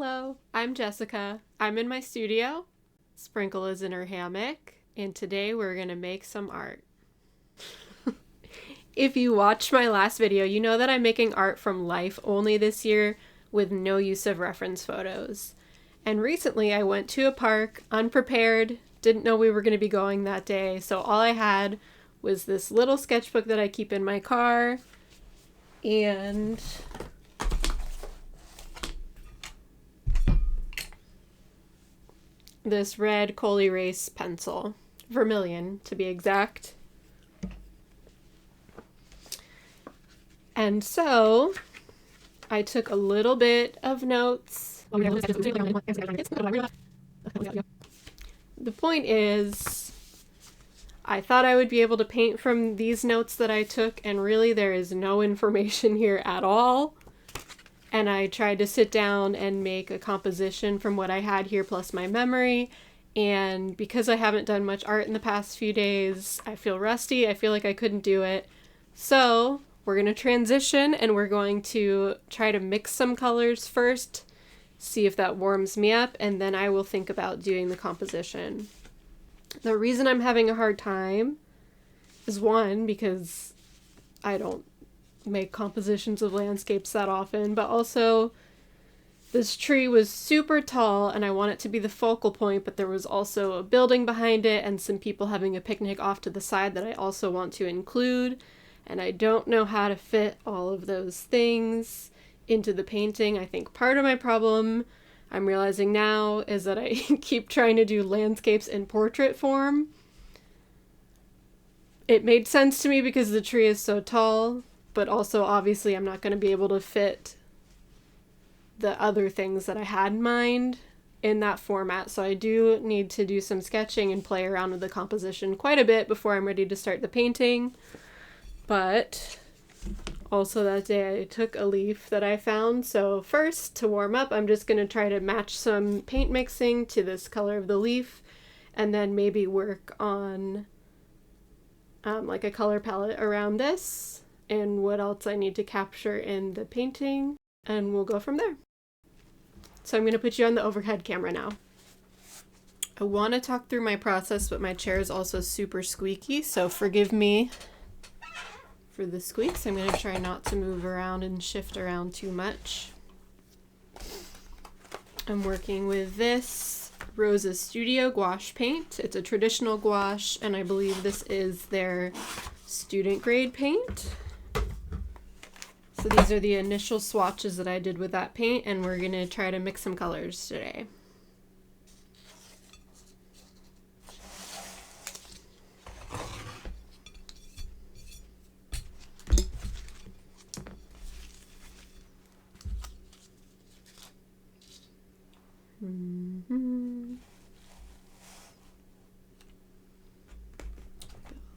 Hello, I'm Jessica. I'm in my studio. Sprinkle is in her hammock, and today we're gonna make some art. If you watched my last video, you know that I'm making art from life only this year with no use of reference photos. And recently I went to a park unprepared, didn't know we were going to be going that day, so all I had was this little sketchbook that I keep in my car and this red coal erase pencil, vermilion to be exact. And so I took a little bit of notes. The point is, I thought I would be able to paint from these notes that I took, and really there is no information here at all. And I tried to sit down and make a composition from what I had here plus my memory. And because I haven't done much art in the past few days, I feel rusty. I feel like I couldn't do it. So we're going to transition and we're going to try to mix some colors first, see if that warms me up, and then I will think about doing the composition. The reason I'm having a hard time is one, because I don't make compositions of landscapes that often, but also this tree was super tall and I want it to be the focal point, but there was also a building behind it and some people having a picnic off to the side that I also want to include, and I don't know how to fit all of those things into the painting. I think part of my problem, I'm realizing now, is that I keep trying to do landscapes in portrait form. It made sense to me because the tree is so tall, but also obviously I'm not going to be able to fit the other things that I had in mind in that format. So I do need to do some sketching and play around with the composition quite a bit before I'm ready to start the painting. But also that day I took a leaf that I found. So first, to warm up, I'm just going to try to match some paint mixing to this color of the leaf, and then maybe work on like a color palette around this and what else I need to capture in the painting, and we'll go from there. So I'm going to put you on the overhead camera now. I want to talk through my process, but my chair is also super squeaky, so forgive me for the squeaks. I'm going to try not to move around and shift around too much. I'm working with this Rosa's Studio gouache paint. It's a traditional gouache, and I believe this is their student grade paint. So these are the initial swatches that I did with that paint, and we're going to try to mix some colors today.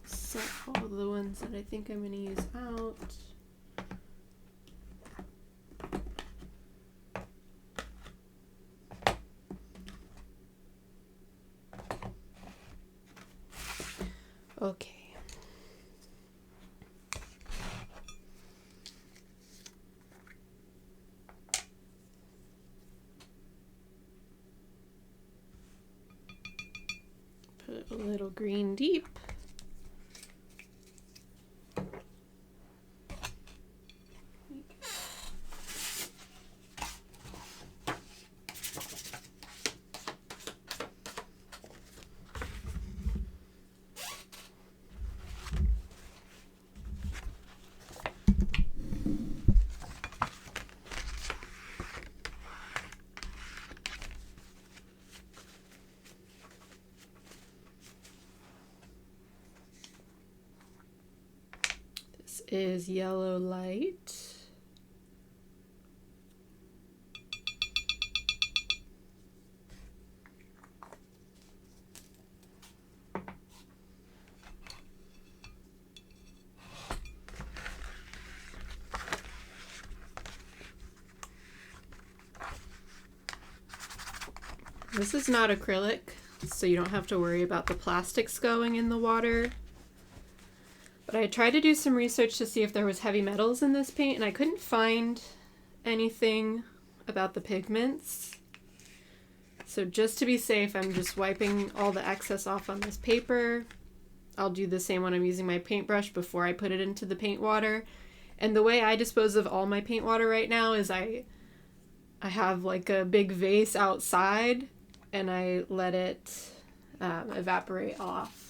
Set all the ones that I think I'm going to use out. Okay. Put a little green deep. Is yellow light. This is not acrylic, so you don't have to worry about the plastics going in the water. But I tried to do some research to see if there was heavy metals in this paint, and I couldn't find anything about the pigments. So just to be safe, I'm just wiping all the excess off on this paper. I'll do the same when I'm using my paintbrush before I put it into the paint water. And the way I dispose of all my paint water right now is I have like a big vase outside and I let it evaporate off.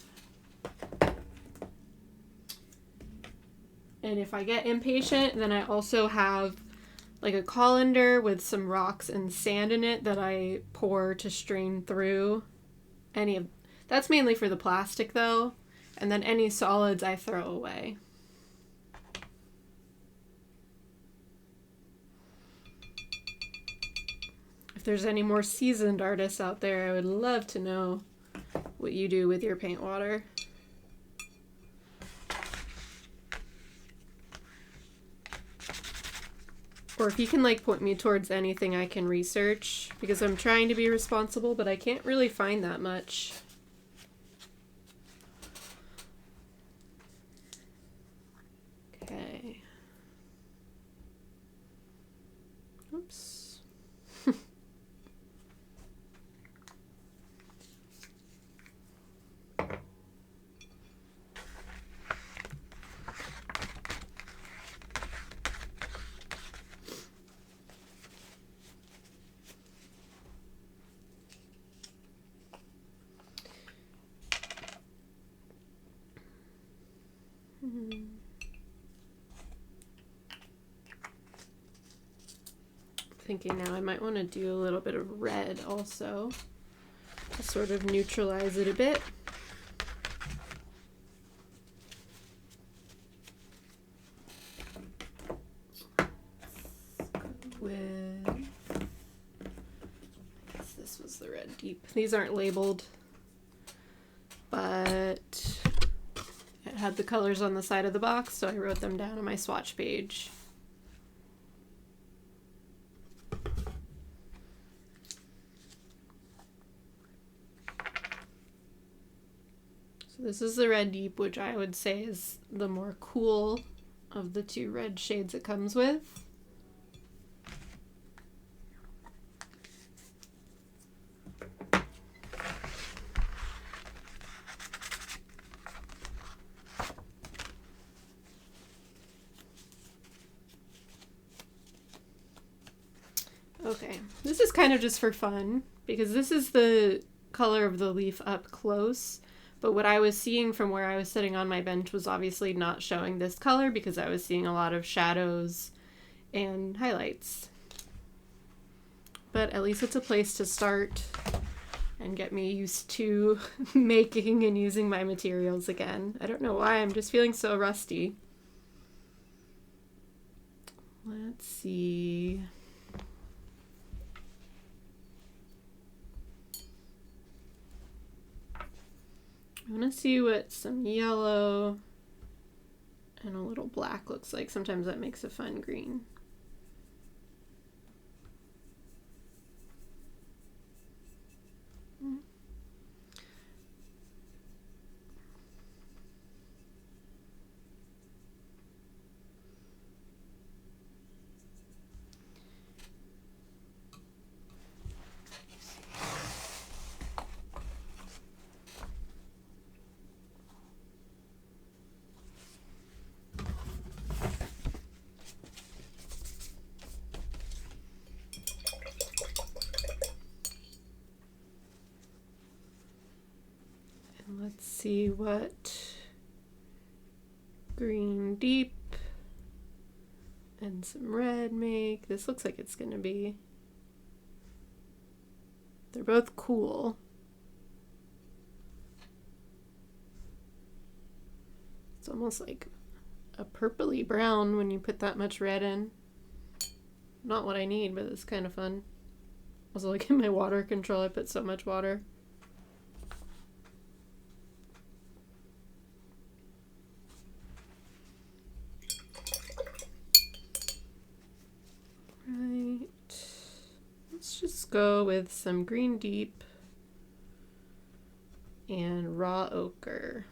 And if I get impatient, then I also have like a colander with some rocks and sand in it that I pour to strain through any of... That's mainly for the plastic though. And then any solids I throw away. If there's any more seasoned artists out there, I would love to know what you do with your paint water. Or if you can like point me towards anything I can research, because I'm trying to be responsible, but I can't really find that much. Okay. Oops. Thinking now I might want to do a little bit of red also to sort of neutralize it a bit. With, I guess this was the red deep. These aren't labeled, but it had the colors on the side of the box, so I wrote them down on my swatch page. This is the red deep, which I would say is the more cool of the two red shades it comes with. Okay, this is kind of just for fun, because this is the color of the leaf up close. But what I was seeing from where I was sitting on my bench was obviously not showing this color because I was seeing a lot of shadows and highlights. But at least it's a place to start and get me used to making and using my materials again. I don't know why, I'm just feeling so rusty. Let's see. I want to see what some yellow and a little black looks like. Sometimes that makes a fun green. Let's see what green deep and some red make. This looks like it's gonna be... They're both cool. It's almost like a purpley brown when you put that much red in. Not what I need, but it's kind of fun. Also, like in my water control, I put so much water. Right. Let's just go with some green deep and raw ochre.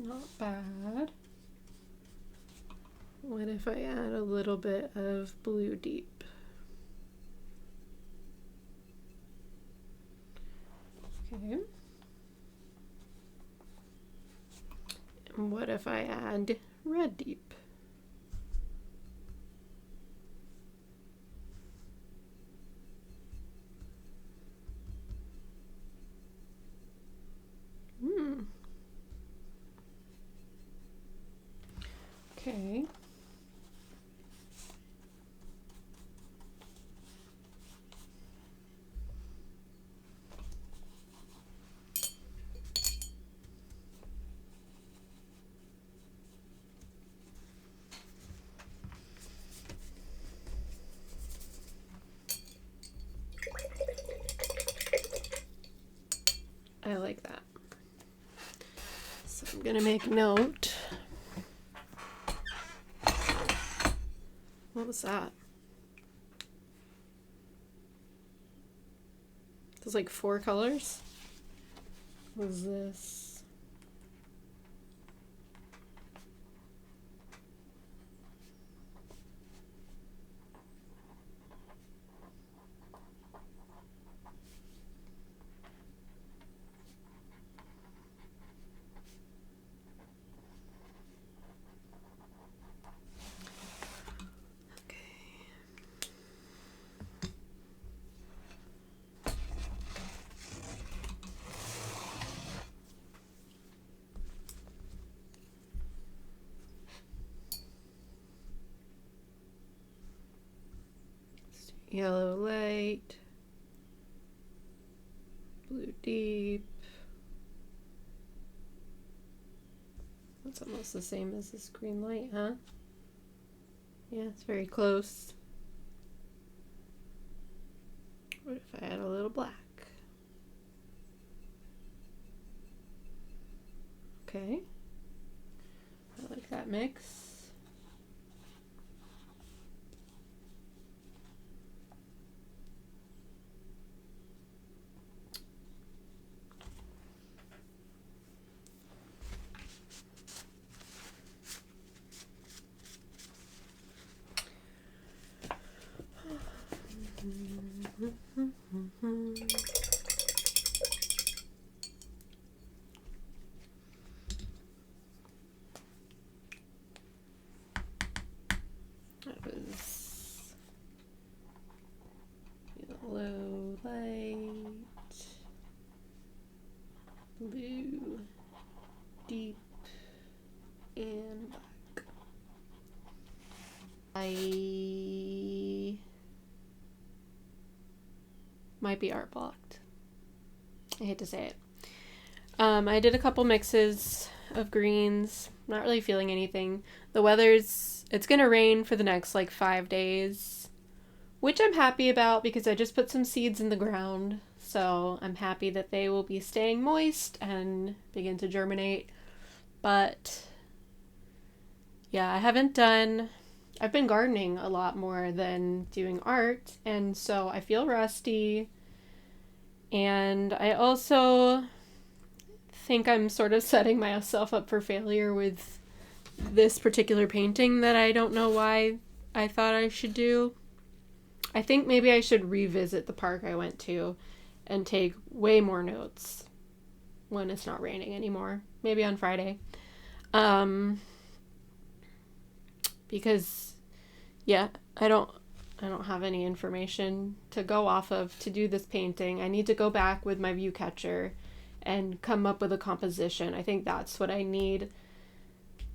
not bad. What if I add a little bit of blue deep? Okay. And what if I add red deep? Okay. I like that. So I'm gonna make note. What was that? There's like 4 colors. What was this? Yellow light, blue deep. That's almost the same as this green light, huh? Yeah, it's very close. What if I add a little black? Okay. I like that mix. That was yellow light, blue deep, and black. I might be art blocked. I hate to say it. I did a couple mixes of greens. Not really feeling anything. The it's gonna rain for the next like 5 days, which I'm happy about because I just put some seeds in the ground. So I'm happy that they will be staying moist and begin to germinate. But yeah, I've been gardening a lot more than doing art, and so I feel rusty. And I also think I'm sort of setting myself up for failure with this particular painting that I don't know why I thought I should do. I think maybe I should revisit the park I went to and take way more notes when it's not raining anymore. Maybe on Friday. Because yeah, I don't have any information to go off of to do this painting. I need to go back with my view catcher and come up with a composition. I think that's what I need.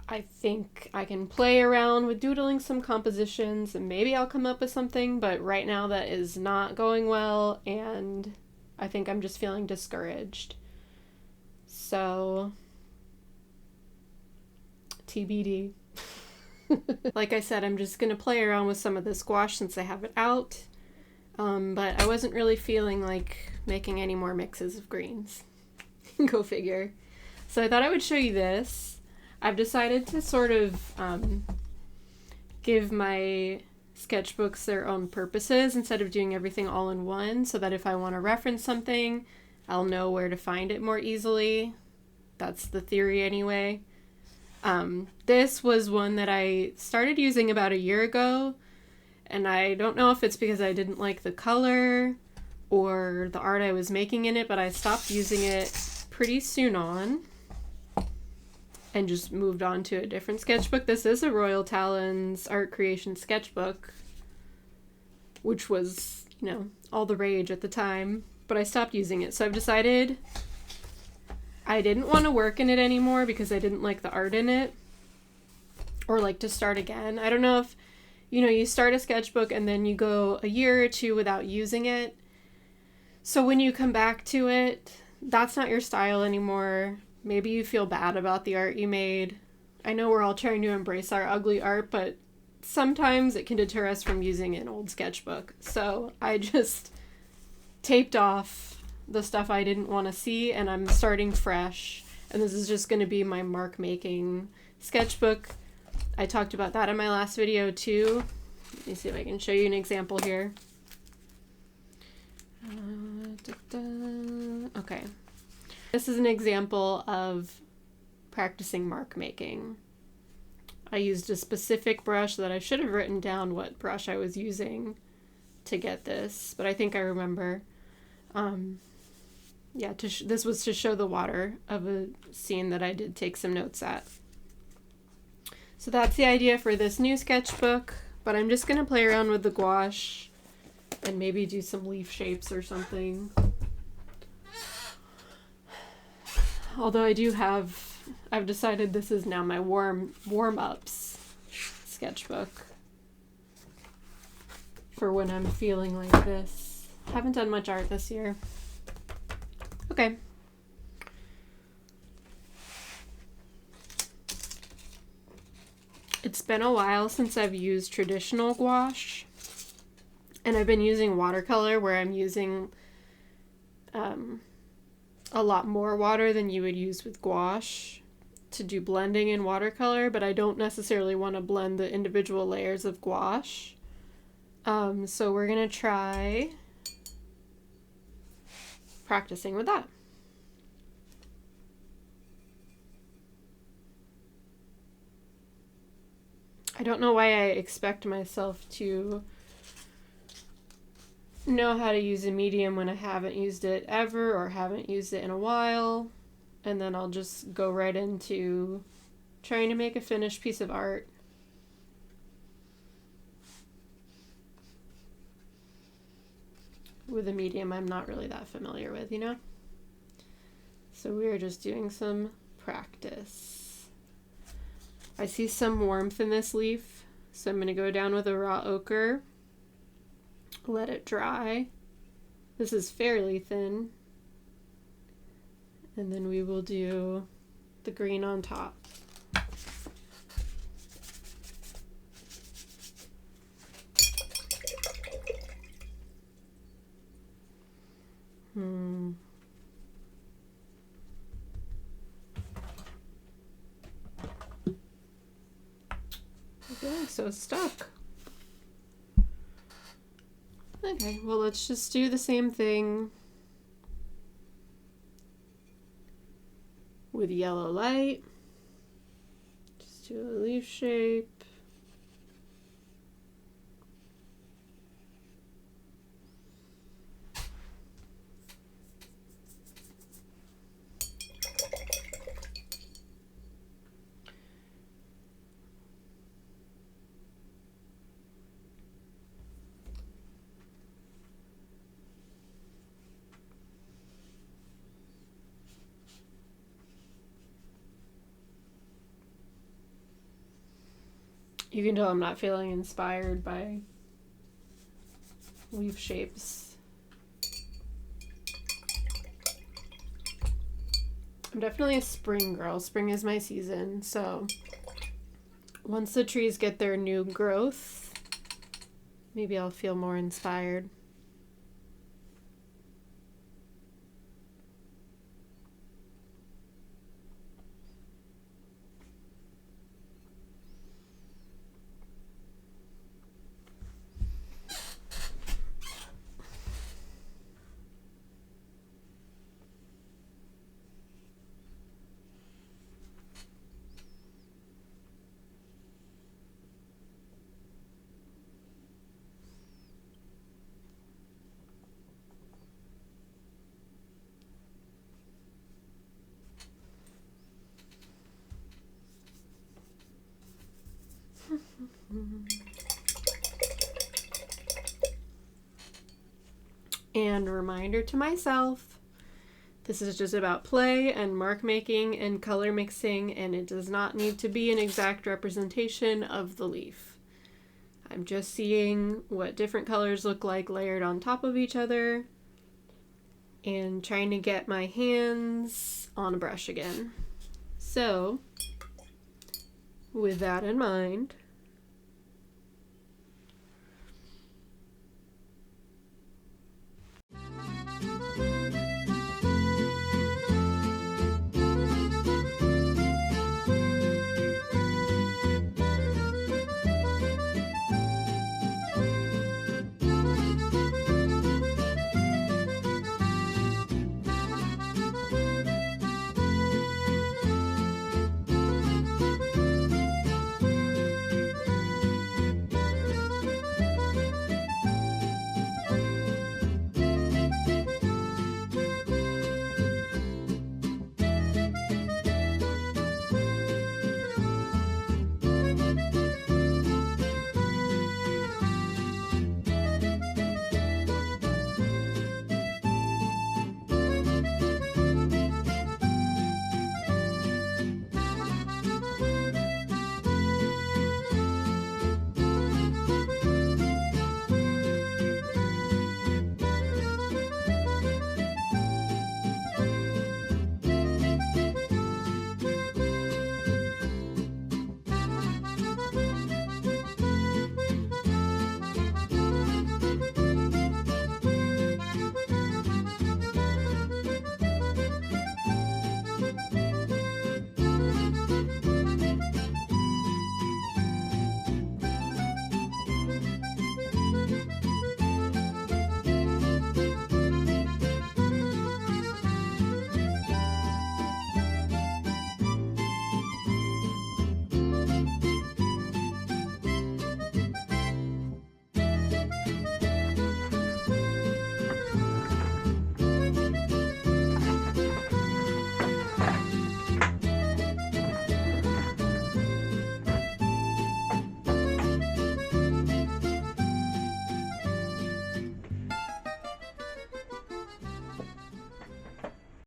I think I can play around with doodling some compositions and maybe I'll come up with something, but right now that is not going well and I think I'm just feeling discouraged. So, TBD. Like I said, I'm just gonna play around with some of the squash since I have it out. But I wasn't really feeling like making any more mixes of greens. Go figure. So I thought I would show you this. I've decided to sort of give my sketchbooks their own purposes instead of doing everything all in one, so that if I want to reference something, I'll know where to find it more easily. That's the theory anyway. This was one that I started using about a year ago, and I don't know if it's because I didn't like the color or the art I was making in it, but I stopped using it pretty soon on and just moved on to a different sketchbook. This is a Royal Talons art creation sketchbook, which was, you know, all the rage at the time, but I stopped using it. So I've decided I didn't want to work in it anymore because I didn't like the art in it, or like to start again. I don't know if, you know, you start a sketchbook and then you go a year or two without using it. So when you come back to it, that's not your style anymore. Maybe you feel bad about the art you made. I know we're all trying to embrace our ugly art, but sometimes it can deter us from using an old sketchbook. So I just taped off the stuff I didn't want to see, and I'm starting fresh. And this is just going to be my mark making sketchbook. I talked about that in my last video too. Let me see if I can show you an example here. Okay. This is an example of practicing mark making. I used a specific brush that I should have written down what brush I was using to get this, but I think I remember. Yeah, this was to show the water of a scene that I did take some notes at. So that's the idea for this new sketchbook, but I'm just going to play around with the gouache and maybe do some leaf shapes or something. Although I've decided this is now my warm-ups sketchbook for when I'm feeling like this. Haven't done much art this year. Okay. It's been a while since I've used traditional gouache, and I've been using watercolor where I'm using a lot more water than you would use with gouache to do blending in watercolor, but I don't necessarily want to blend the individual layers of gouache. So we're going to try practicing with that. I don't know why I expect myself to know how to use a medium when I haven't used it ever or haven't used it in a while, and then I'll just go right into trying to make a finished piece of art. With a medium I'm not really that familiar with, you know? So we're just doing some practice. I see some warmth in this leaf, so I'm going to go down with a raw ochre, let it dry. This is fairly thin. And then we will do the green on top. I'm feeling so stuck. Okay, well, let's just do the same thing with yellow light. Just do a leaf shape. You can tell I'm not feeling inspired by leaf shapes. I'm definitely a spring girl. Spring is my season, so once the trees get their new growth, maybe I'll feel more inspired. And a reminder to myself, this is just about play and mark making and color mixing, and it does not need to be an exact representation of the leaf. I'm just seeing what different colors look like layered on top of each other and trying to get my hands on a brush again. So, with that in mind,